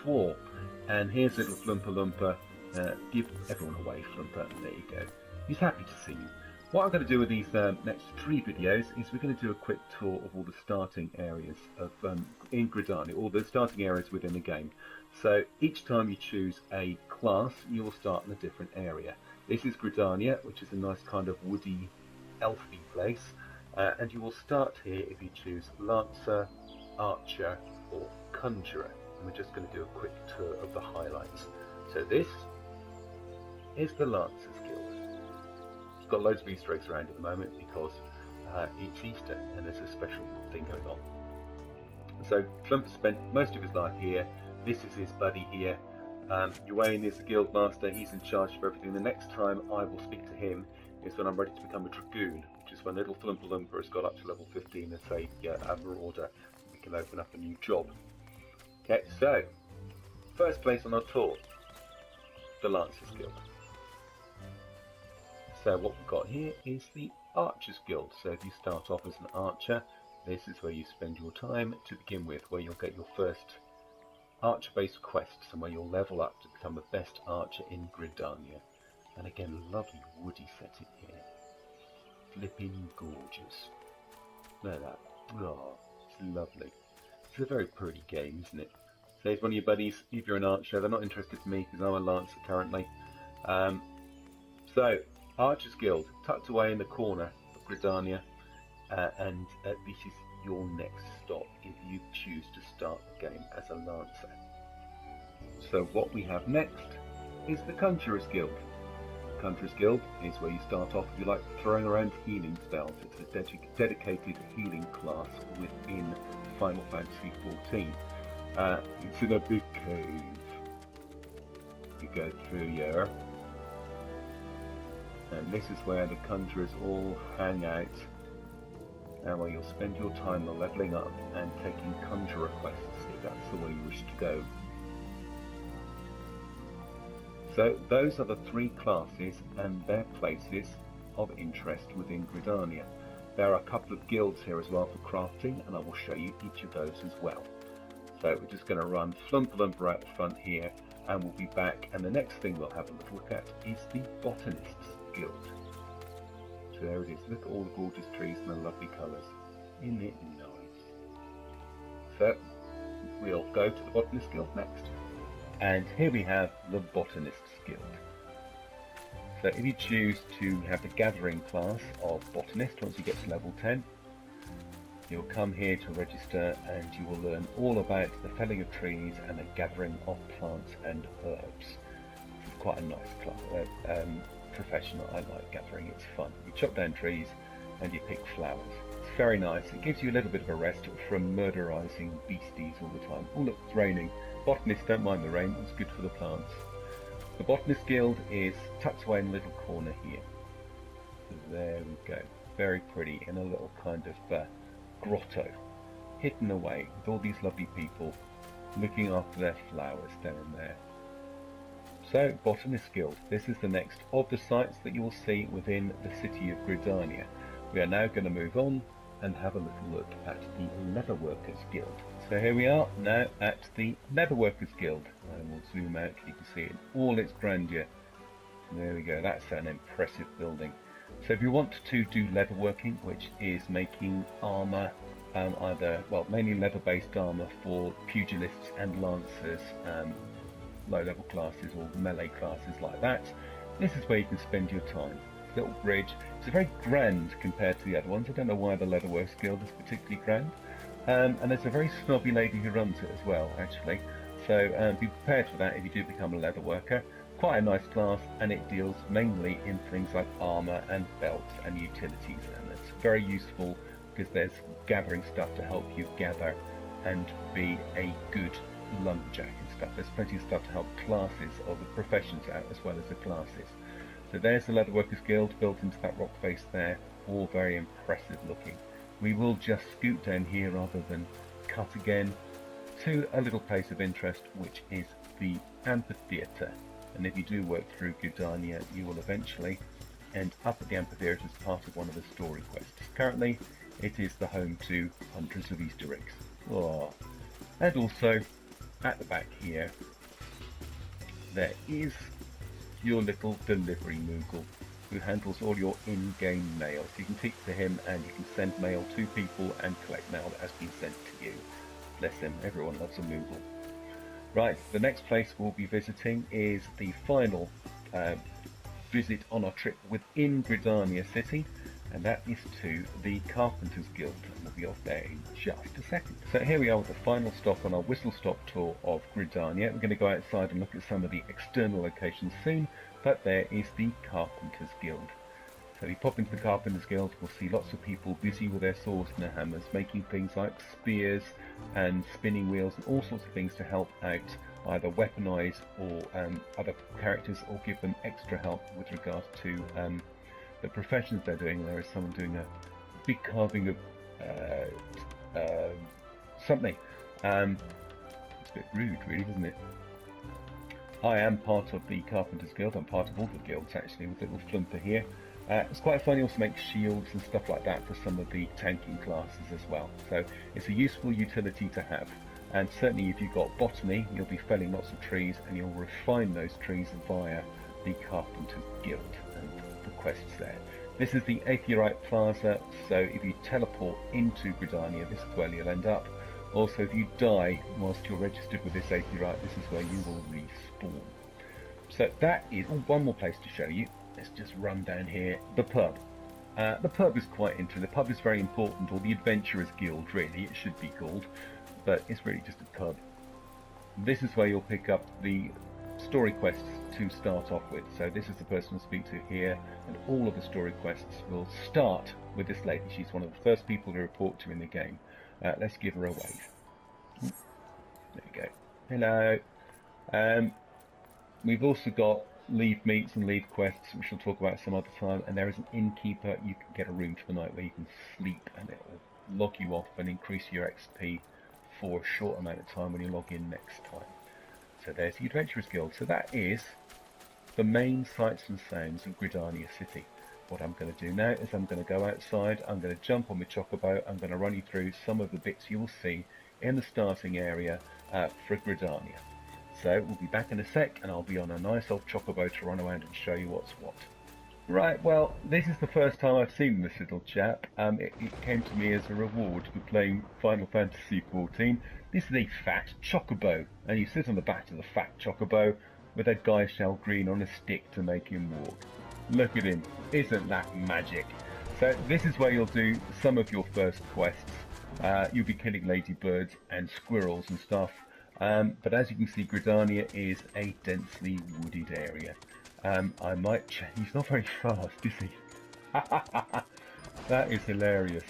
swore. And here's little Flumpa Lumpa. Give everyone away, Flumpa. There you go. He's happy to see you. What I'm going to do with these next 3 videos is we're going to do a quick tour of all the starting areas of in Gridania, all the starting areas within the game. So each time you choose a class, you will start in a different area. This is Gridania, which is a nice kind of woody, elfy place, and you will start here if you choose Lancer, Archer, or Conjurer. And we're just going to do a quick tour of the highlights. So this is the Lancer's Guild. It's got loads of Easter eggs around at the moment because it's Easter and there's a special thing going on. So Flumpa spent most of his life here. This is his buddy here. Eorzean is the guild master. He's in charge of everything. The next time I will speak to him is when I'm ready to become a dragoon, which is when little Flumpa Lumpa has got up to level 15 and say, yeah, I'm a marauder. We can open up a new job. Okay, so first place on our tour, the Lancers Guild. So what we've got here is the Archers Guild. So if you start off as an archer, this is where you spend your time to begin with, where you'll get your first archer-based quests and where you'll level up to become the best archer in Gridania. And again, lovely woody setting here. Flipping gorgeous. Look at that. Oh, it's lovely. It's a very pretty game, isn't it? So if one of your buddies, if you're an archer, they're not interested in me because I'm a lancer currently. So, Archers Guild, tucked away in the corner of Gridania, and this is your next stop if you choose to start the game as a lancer. So what we have next is the Conjurer's Guild. The Conjurer's Guild is where you start off, if you like, throwing around healing spells. It's a dedicated healing class within Final Fantasy XIV. It's in a big cave. You go through here. And this is where the Conjurers all hang out, and where you'll spend your time leveling up and taking Conjurer quests if that's the way you wish to go. So those are the 3 classes and their places of interest within Gridania. There are a couple of guilds here as well for crafting, and I will show you each of those as well. So we're just going to run Flumpa Lumpa out the front here, and we'll be back, and the next thing we'll have a little look at is the Botanists Guild. So there it is. Look at all the gorgeous trees and the lovely colours. Isn't it nice? So we'll go to the Botanist Guild next. And here we have the Botanists Guild. So if you choose to have the Gathering class of Botanist, once you get to level 10, you'll come here to register and you will learn all about the felling of trees and the gathering of plants and herbs. It's quite a nice class. Professional. I like gathering, it's fun. You chop down trees and you pick flowers. It's very nice. It gives you a little bit of a rest from murderizing beasties all the time. Oh look, it's raining. Botanists don't mind the rain, it's good for the plants. The Botanist Guild is tucked away in a little corner here. There we go. Very pretty in a little kind of grotto, hidden away with all these lovely people looking after their flowers down there. So, Botanist Guild, this is the next of the sites that you will see within the city of Gridania. We are now going to move on and have a little look at the Leatherworkers Guild. So here we are now at the Leatherworkers Guild, and we'll zoom out so you can see it in all its grandeur. There we go, that's an impressive building. So if you want to do leatherworking, which is making armour, either, well, mainly leather-based armour for pugilists and lancers, low-level classes or melee classes like that, this is where you can spend your time. Little bridge. It's very grand compared to the other ones. I don't know why the Leatherworks Guild is particularly grand. And there's a very snobby lady who runs it as well, actually. So be prepared for that if you do become a leatherworker. Quite a nice class, and it deals mainly in things like armour and belts and utilities, and it's very useful because there's gathering stuff to help you gather and be a good lumberjack and stuff. There's plenty of stuff to help classes of the professions out as well as the classes. So there's the Leatherworkers Guild built into that rock face there, all very impressive looking. We will just scoot down here rather than cut again to a little place of interest, which is the amphitheatre. And if you do work through Gridania, you will eventually end up at the amphitheatre as part of one of the story quests. Currently, it is the home to hundreds of Easter eggs. Oh. And also at the back here, there is your little delivery Moogle who handles all your in-game mail. So you can speak to him and you can send mail to people and collect mail that has been sent to you. Bless him, everyone loves a Moogle. Right, the next place we'll be visiting is the final visit on our trip within Gridania City, and that is to the Carpenters Guild, and we'll be off there in just a second. So here we are with the final stop on our whistle-stop tour of Gridania. We're going to go outside and look at some of the external locations soon, but there is the Carpenters Guild. So we pop into the Carpenters Guild, we'll see lots of people busy with their swords and their hammers, making things like spears and spinning wheels and all sorts of things to help out either weaponize or other characters, or give them extra help with regards to the professions they're doing. There is someone doing a big carving of something. It's a bit rude, really, isn't it? I am part of the Carpenters Guild. I'm part of all the guilds, actually, with little Flumpa here. It's quite fun. You also make shields and stuff like that for some of the tanking classes as well. So it's a useful utility to have. And certainly if you've got botany, you'll be felling lots of trees and you'll refine those trees via the Carpenters Guild and the quests there. This is the Aetheryte Plaza, so if you teleport into Gridania, this is where you'll end up. Also, if you die whilst you're registered with this Aetheryte, this is where you will respawn. So that is one more place to show you. Let's just run down here. The pub. The pub is quite interesting. The pub is very important, or the Adventurers Guild, really, it should be called. But it's really just a pub. This is where you'll pick up the story quests to start off with. So this is the person to speak to here, and all of the story quests will start with this lady. She's one of the first people to report to in the game. Let's give her a wave. There you go. Hello. We've also got leave meets and leave quests, which we'll talk about some other time, and there is an innkeeper. You can get a room for the night where you can sleep, and it will log you off and increase your XP for a short amount of time when you log in next time. So there's the Adventurers Guild. So that is the main sights and sounds of Gridania City. What I'm going to do now is I'm going to go outside, I'm going to jump on my Chocobo, I'm going to run you through some of the bits you'll see in the starting area for Gridania. So we'll be back in a sec, and I'll be on a nice old Chocobo to run around and show you what's what. Right, well, this is the first time I've seen this little chap. It came to me as a reward for playing Final Fantasy XIV. This is a Fat Chocobo, and you sit on the back of the Fat Chocobo with a guy shell green on a stick to make him walk. Look at him, isn't that magic? So this is where you'll do some of your first quests. You'll be killing ladybirds and squirrels and stuff. But as you can see, Gridania is a densely wooded area. I might change. He's not very fast, is he? That is hilarious.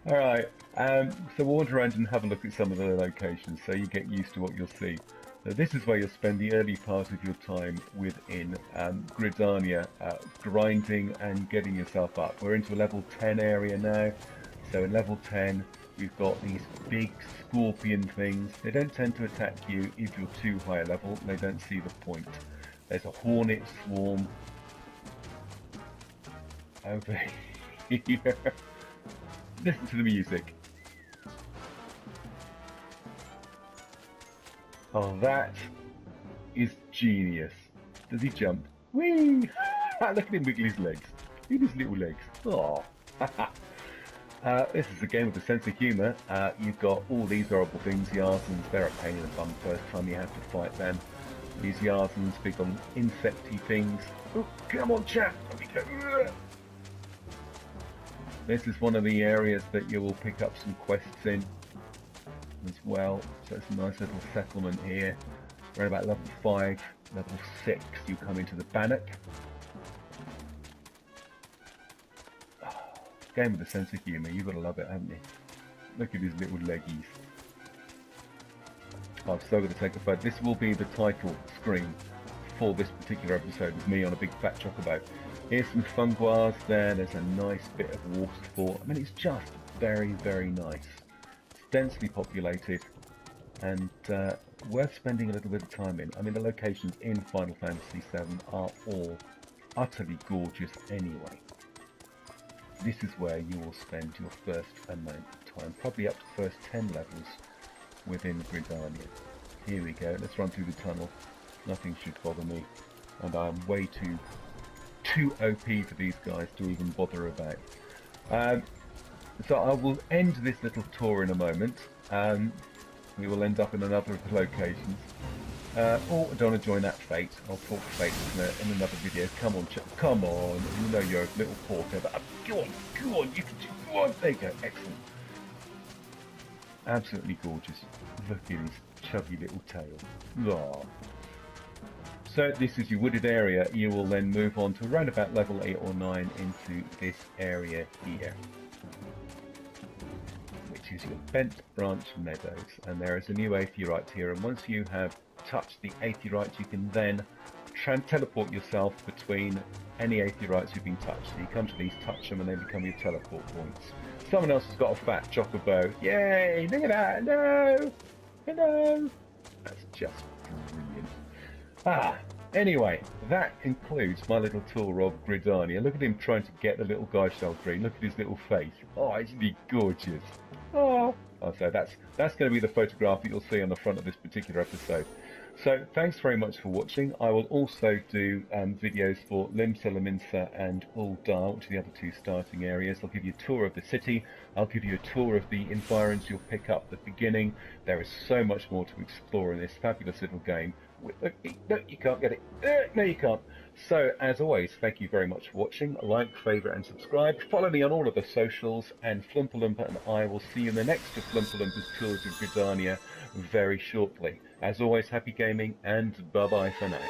Alright, so wander around and have a look at some of the locations so you get used to what you'll see. So this is where you'll spend the early part of your time within Gridania, grinding and getting yourself up. We're into a level 10 area now. So in level 10, you've got these big scorpion things. They don't tend to attack you if you're too high a level. They don't see the point. There's a hornet swarm over here. Listen to the music. Oh, that is genius. Does he jump? Whee! Look at him wiggle his legs. Look at his little legs. Oh. This is a game with a sense of humour. You've got all these horrible things, Eorzeans. They're a pain in the bum first time you have to fight them. These Eorzeans, big on insecty things. Oh, come on, chap! This is one of the areas that you will pick up some quests in as well. So it's a nice little settlement here. Around about level 5, level 6, you come into the Bannock. Game with a sense of humour, you've got to love it, haven't you? Look at his little leggies. I've still got to take a photo. This will be the title screen for this particular episode with me on a big fat chocobo. Here's some fungoirs there, there's a nice bit of waterfall. I mean, it's just very, very nice. It's densely populated and worth spending a little bit of time in. I mean, the locations in Final Fantasy VII are all utterly gorgeous anyway. This is where you will spend your first amount of time, probably up to the first 10 levels within Gridania. Here we go. Let's run through the tunnel. Nothing should bother me. And I'm way too OP for these guys to even bother about. So I will end this little tour in a moment. We will end up in another of the locations. Or I don't want to join that fate. I'll talk fate in another video. Come on, come on. You know you're a little porker, but go on, you can do. Go on, there you go. Excellent. Absolutely gorgeous. Look at his chubby little tail. Aww. So this is your wooded area. You will then move on to around about level 8 or 9 into this area here, which is your Bent Branch Meadows. And there is a new aetheryte here, and once you have touched the aetheryte, you can then teleport yourself between any aetherytes you've been touched. So you come to these, touch them, and they become your teleport points. Someone else has got a fat chocobo. Yay! Look at that! Hello! Hello! That's just brilliant. Anyway, that concludes my little tour of Gridania. Look at him trying to get the little guy shell green. Look at his little face. Oh, isn't he gorgeous? Oh, so that's going to be the photograph that you'll see on the front of this particular episode. So thanks very much for watching. I will also do videos for Limsa, Laminsa and Uldar, which are the other two starting areas. I'll give you a tour of the city. I'll give you a tour of the environs you'll pick up at the beginning. There is so much more to explore in this fabulous little game. No, you can't get it. No, you can't. So, as always, thank you very much for watching. Like, favourite and subscribe. Follow me on all of the socials, and Flumpa Lumpa and I will see you in the next of Flumpa Lumpa's tours of Gridania very shortly. As always, happy gaming, and bye-bye for now.